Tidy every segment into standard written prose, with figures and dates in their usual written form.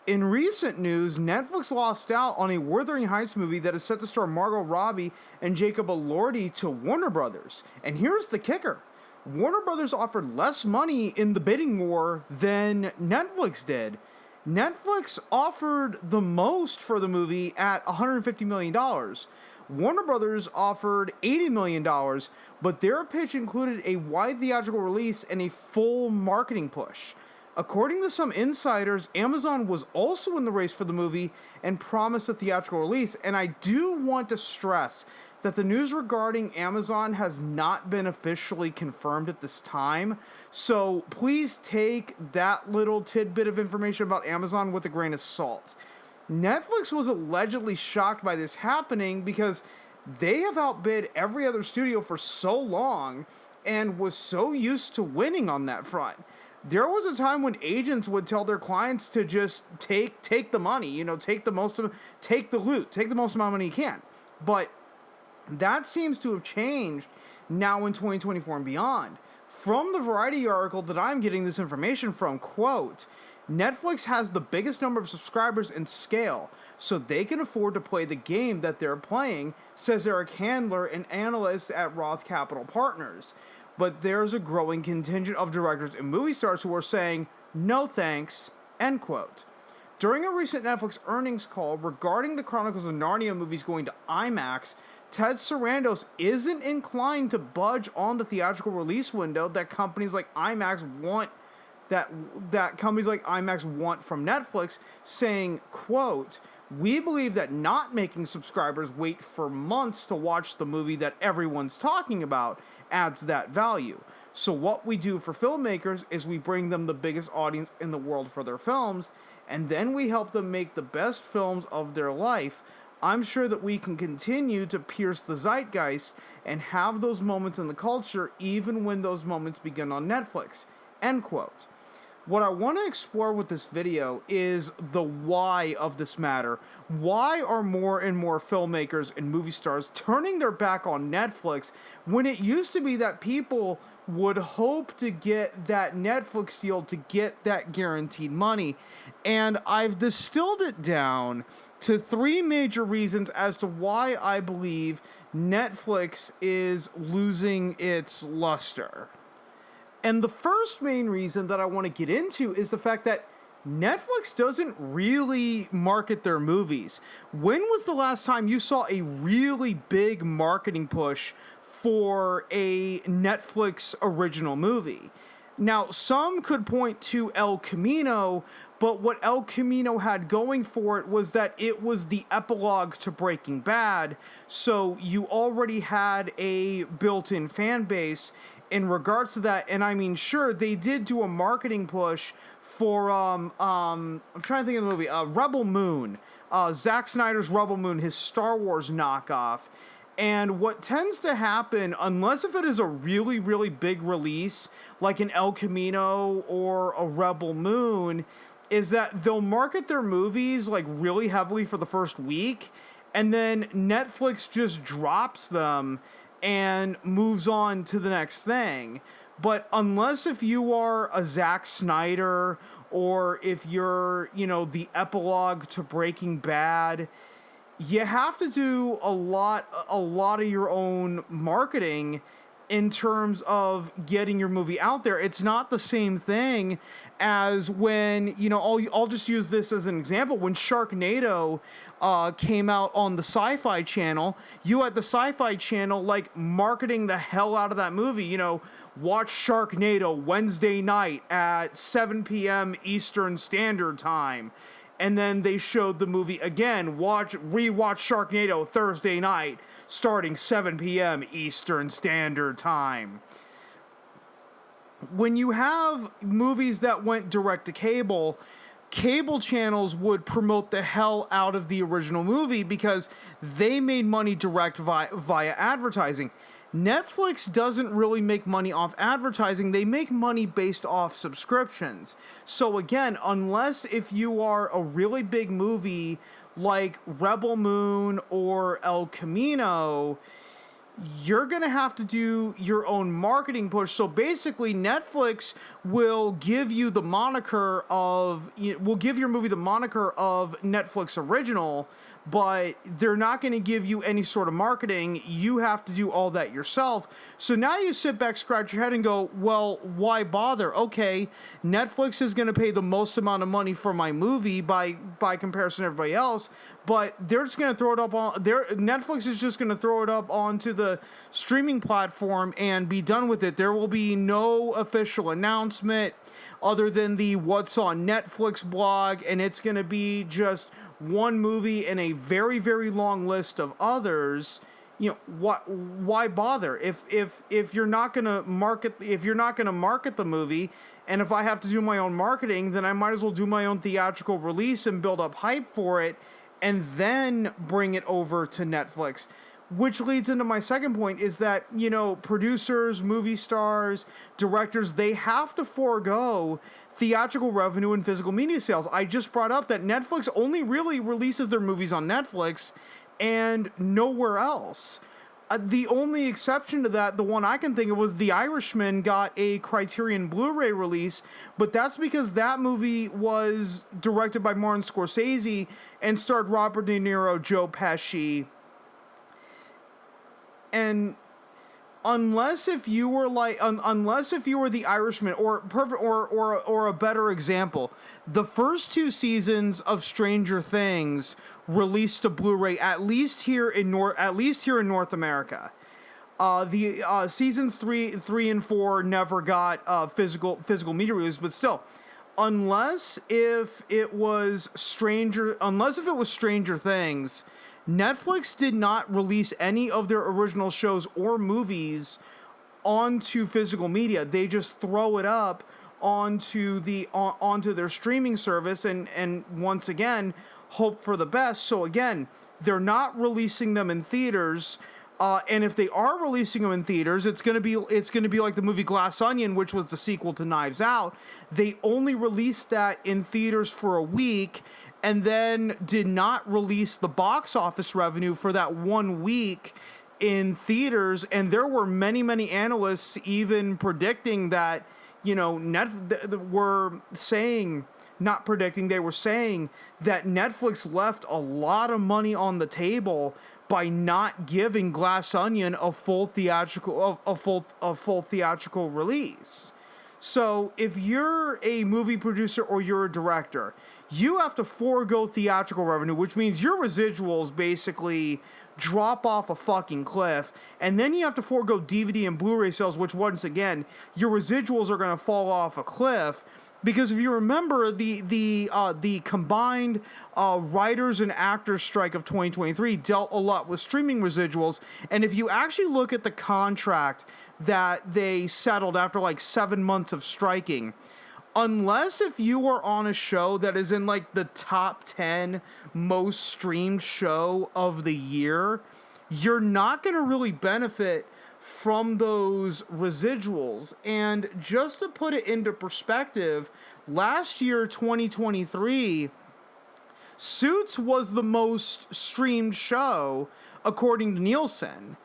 In recent news, Netflix lost out on a Wuthering Heights movie that is set to star Margot Robbie and Jacob Elordi to Warner Brothers. And here's the kicker. Warner Brothers offered less money in the bidding war than Netflix did. Netflix offered the most for the movie at $150 million. Warner Brothers offered $80 million, but their pitch included a wide theatrical release and a full marketing push. According to some insiders, Amazon was also in the race for the movie and promised a theatrical release. And I do want to stress that the news regarding Amazon has not been officially confirmed at this time. So please take that little tidbit of information about Amazon with a grain of salt. Netflix was allegedly shocked by this happening because they have outbid every other studio for so long and was so used to winning on that front. There was a time when agents would tell their clients to just take the money, take the most of, take the loot, take the most amount of money you can. But that seems to have changed now in 2024 and beyond. From the Variety article that I'm getting this information from, quote, Netflix has the biggest number of subscribers in scale, so they can afford to play the game that they're playing, says Eric Handler, an analyst at Roth Capital Partners. But there's a growing contingent of directors and movie stars who are saying, no thanks, end quote. During a recent Netflix earnings call regarding the Chronicles of Narnia movies going to IMAX, Ted Sarandos isn't inclined to budge on the theatrical release window that companies like IMAX want from Netflix, saying, quote, we believe that not making subscribers wait for months to watch the movie that everyone's talking about adds that value. So what we do for filmmakers is we bring them the biggest audience in the world for their films, and then we help them make the best films of their life. I'm sure that we can continue to pierce the zeitgeist and have those moments in the culture even when those moments begin on Netflix, end quote. What I want to explore with this video is the why of this matter. Why are more and more filmmakers and movie stars turning their back on Netflix when it used to be that people would hope to get that Netflix deal to get that guaranteed money? And I've distilled it down to three major reasons as to why I believe Netflix is losing its luster. And the first main reason that I want to get into is the fact that Netflix doesn't really market their movies. When was the last time you saw a really big marketing push for a Netflix original movie? Now, some could point to El Camino, but what El Camino had going for it was that it was the epilogue to Breaking Bad, so you already had a built-in fan base in regards to that. And I mean, sure, they did do a marketing push for, I'm trying to think of the movie, Rebel Moon, Zack Snyder's Rebel Moon, his Star Wars knockoff. And what tends to happen, unless if it is a really, really big release, like an El Camino or a Rebel Moon, is that they'll market their movies like really heavily for the first week, and then Netflix just drops them and moves on to the next thing. But unless if you are a Zack Snyder, or if you're, the epilogue to Breaking Bad, you have to do a lot of your own marketing in terms of getting your movie out there. It's not the same thing as when, I'll just use this as an example. When Sharknado came out on the Sci-Fi Channel, you had the Sci-Fi Channel marketing the hell out of that movie. Watch Sharknado Wednesday night at 7 p.m. Eastern Standard Time. And then they showed the movie again. Rewatch Sharknado Thursday night, starting 7 p.m. Eastern Standard Time. When you have movies that went direct to cable channels would promote the hell out of the original movie because they made money direct via advertising. Netflix doesn't really make money off advertising. They make money based off subscriptions. So again, unless if you are a really big movie like Rebel Moon or El Camino, you're going to have to do your own marketing push. So basically, Netflix will give you the moniker of, will give your movie the moniker of Netflix original, but they're not going to give you any sort of marketing. You have to do all that yourself. So now you sit back, scratch your head and go, well, why bother? Okay, Netflix is going to pay the most amount of money for my movie by comparison to everybody else, but they're just going to throw it up on Netflix is just going to throw it up onto the streaming platform and be done with it. There will be no official announcement other than the What's on Netflix blog, and it's going to be just one movie and a very, very long list of others. Why bother if you're not going to market the movie, and if I have to do my own marketing, then I might as well do my own theatrical release and build up hype for it and then bring it over to Netflix. Which leads into my second point, is that, producers, movie stars, directors, they have to forego theatrical revenue and physical media sales. I just brought up that Netflix only really releases their movies on Netflix and nowhere else. The only exception to that, the one I can think of, was The Irishman got a Criterion Blu-ray release, but that's because that movie was directed by Martin Scorsese and starred Robert De Niro, Joe Pesci, and unless if you were The Irishman, or a better example, the first two seasons of Stranger Things released to Blu-ray, at least here in North America. The seasons 3 and 4 never got physical media release, but still, unless if it was Stranger Things, Netflix did not release any of their original shows or movies onto physical media. They just throw it up onto their streaming service and once again hope for the best. So again, they're not releasing them in theaters. And if they are releasing them in theaters, it's gonna be like the movie Glass Onion, which was the sequel to Knives Out. They only released that in theaters for a week, and then did not release the box office revenue for that 1 week in theaters. And there were many, many analysts even predicting that, were saying that Netflix left a lot of money on the table by not giving Glass Onion a full theatrical release. So if you're a movie producer or you're a director, you have to forego theatrical revenue, which means your residuals basically drop off a fucking cliff, and then you have to forego DVD and Blu-ray sales, which once again, your residuals are going to fall off a cliff. Because if you remember, the combined writers and actors strike of 2023 dealt a lot with streaming residuals, and if you actually look at the contract that they settled after like 7 months of striking, unless if you are on a show that is in like the top 10 most streamed show of the year, you're not going to really benefit from those residuals. And just to put it into perspective, last year, 2023, Suits was the most streamed show according to Nielsen.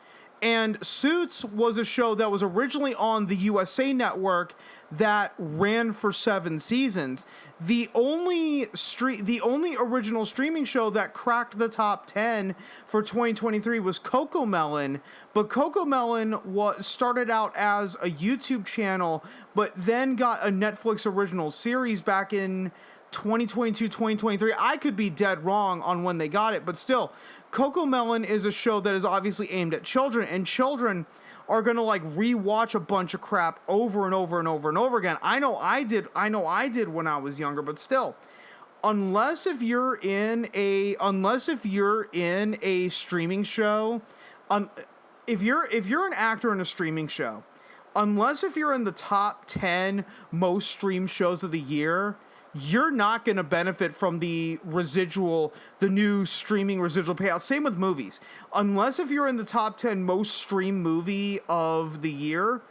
And Suits was a show that was originally on the USA Network that ran for 7 seasons. The only original streaming show that cracked the top 10 for 2023 was Cocomelon, but Cocomelon started out as a YouTube channel, but then got a Netflix original series back in 2022, 2023. I could be dead wrong on when they got it, but still, Cocomelon is a show that is obviously aimed at children, and children are gonna like rewatch a bunch of crap over and over and over and over again. I know I did when I was younger, but still, unless if you're in a streaming show, if you're an actor in a streaming show, unless if you're in the top 10 most streamed shows of the year, you're not going to benefit from the new streaming residual payout. Same with movies. Unless if you're in the top 10 most streamed movie of the year,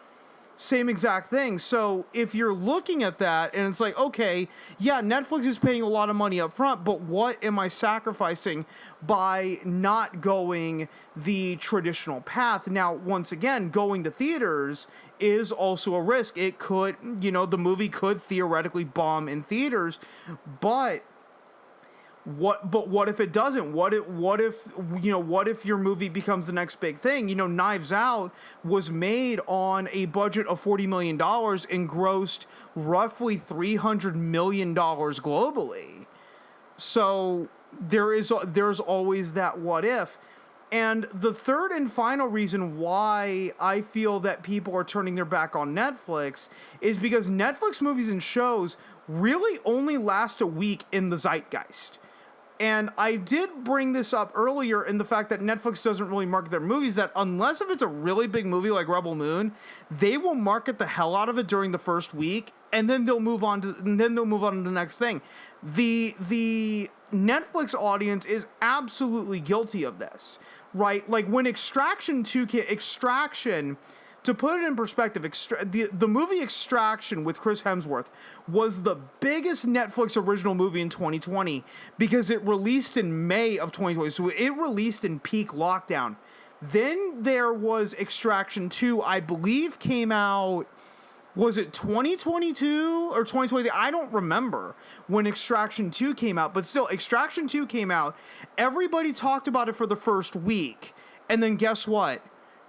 Same exact thing. So if you're looking at that and it's like, okay, yeah, Netflix is paying a lot of money up front, but what am I sacrificing by not going the traditional path? Now, once again, going to theaters is also a risk. It could, the movie could theoretically bomb in theaters, but what if it doesn't? What if your movie becomes the next big thing? Knives Out was made on a budget of $40 million and grossed roughly $300 million globally. So there's always that what if. And the third and final reason why I feel that people are turning their back on Netflix is because Netflix movies and shows really only last a week in the zeitgeist. And I did bring this up earlier in the fact that Netflix doesn't really market their movies, that unless if it's a really big movie like Rebel Moon, they will market the hell out of it during the first week, and then they'll move on to the next thing. The Netflix audience is absolutely guilty of this, right? Like when Extraction, to put it in perspective, the movie Extraction with Chris Hemsworth was the biggest Netflix original movie in 2020 because it released in May of 2020. So it released in peak lockdown. Then there was Extraction 2, I believe came out, was it 2022 or 2023? I don't remember when Extraction 2 came out, but still, Extraction 2 came out. Everybody talked about it for the first week. And then guess what?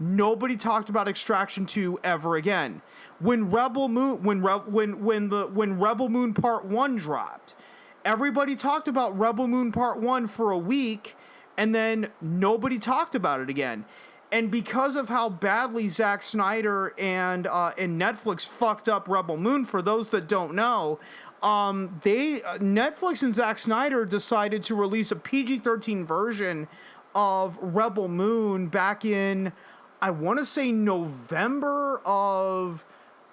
Nobody talked about Extraction 2 ever again. When Rebel Moon Part 1 dropped, everybody talked about Rebel Moon Part 1 for a week, and then nobody talked about it again. And because of how badly Zack Snyder and Netflix fucked up Rebel Moon, for those that don't know, Netflix and Zack Snyder decided to release a PG-13 version of Rebel Moon back in, I want to say, November of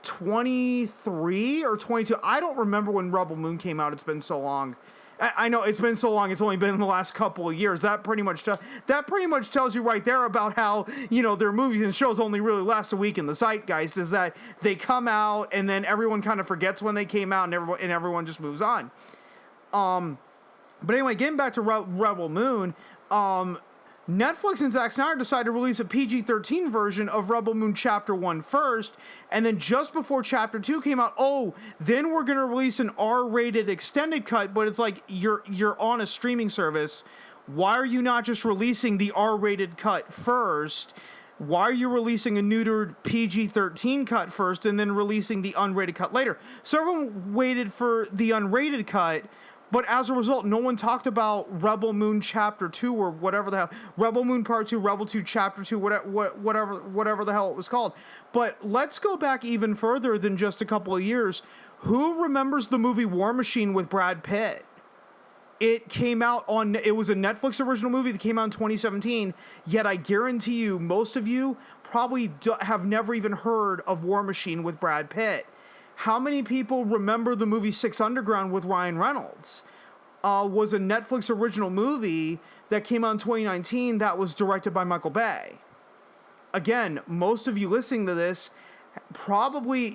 23 or 22. I don't remember when Rebel Moon came out. It's been so long. I know it's been so long. It's only been in the last couple of years. That pretty much tells you right there about how, their movies and shows only really last a week in the zeitgeist, is that they come out and then everyone kind of forgets when they came out, and everyone just moves on. But anyway, getting back to Rebel Moon, Netflix and Zack Snyder decided to release a PG-13 version of Rebel Moon Chapter 1 first, and then just before Chapter 2 came out, then we're going to release an R-rated extended cut, but it's like, you're on a streaming service. Why are you not just releasing the R-rated cut first? Why are you releasing a neutered PG-13 cut first and then releasing the unrated cut later? So everyone waited for the unrated cut, but as a result, no one talked about Rebel Moon Chapter 2 or whatever the hell. Rebel Moon Part 2, Rebel 2 Chapter 2, whatever the hell it was called. But let's go back even further than just a couple of years. Who remembers the movie War Machine with Brad Pitt? It was a Netflix original movie that came out in 2017, yet I guarantee you, most of you probably have never even heard of War Machine with Brad Pitt. How many people remember the movie Six Underground with Ryan Reynolds? Was a Netflix original movie that came out in 2019 that was directed by Michael Bay. Again, most of you listening to this, probably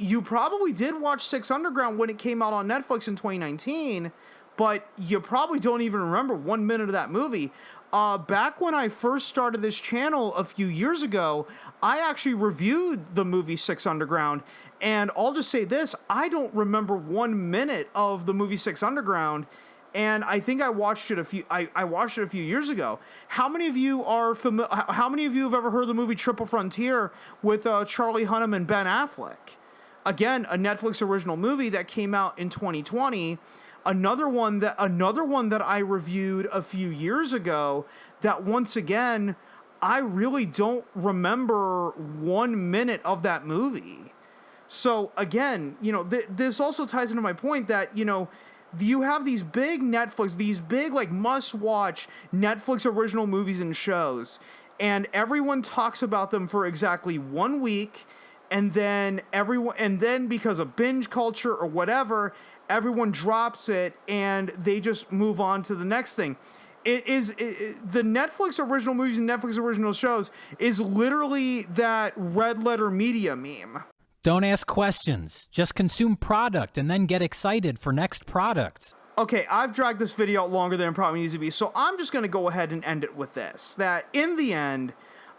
did watch Six Underground when it came out on Netflix in 2019, but you probably don't even remember 1 minute of that movie. Back when I first started this channel a few years ago, I actually reviewed the movie Six Underground, and I'll just say this, I don't remember 1 minute of the movie Six Underground, and I think I watched it a few years ago. How many of you have ever heard of the movie Triple Frontier with Charlie Hunnam and Ben Affleck? Again, a Netflix original movie that came out in 2020. Another one that I reviewed a few years ago that, once again, I really don't remember 1 minute of that movie. So again, this also ties into my point that, you have these big like must-watch Netflix original movies and shows, and everyone talks about them for exactly 1 week, and then because of binge culture or whatever, everyone drops it and they just move on to the next thing. The Netflix original movies and Netflix original shows is literally that red letter media meme. Don't ask questions. Just consume product and then get excited for next product. Okay, I've dragged this video out longer than it probably needs to be, so I'm just going to go ahead and end it with this. That in the end,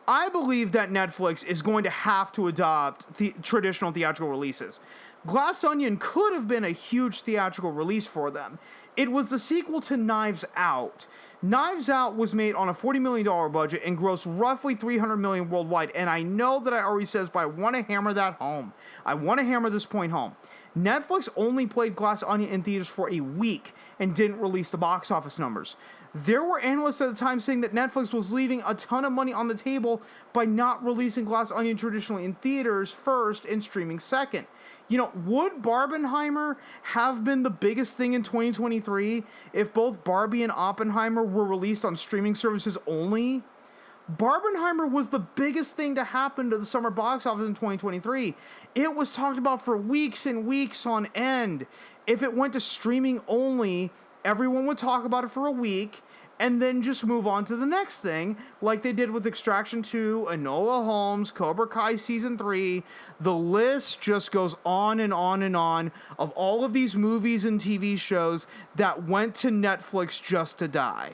I believe that Netflix is going to have to adopt traditional theatrical releases. Glass Onion could have been a huge theatrical release for them. It was the sequel to Knives Out. Knives Out was made on a $40 million budget and grossed roughly $300 million worldwide, and I know that I already said this, but I want to hammer that home. I want to hammer this point home. Netflix only played Glass Onion in theaters for a week and didn't release the box office numbers. There were analysts at the time saying that Netflix was leaving a ton of money on the table by not releasing Glass Onion traditionally in theaters first and streaming second. You know, would Barbenheimer have been the biggest thing in 2023 if both Barbie and Oppenheimer were released on streaming services only? Barbenheimer was the biggest thing to happen to the summer box office in 2023. It was talked about for weeks and weeks on end. If it went to streaming only, everyone would talk about it for a week and then just move on to the next thing, like they did with Extraction 2, Enola Holmes, Cobra Kai Season 3. The list just goes on and on and on of all of these movies and TV shows that went to Netflix just to die.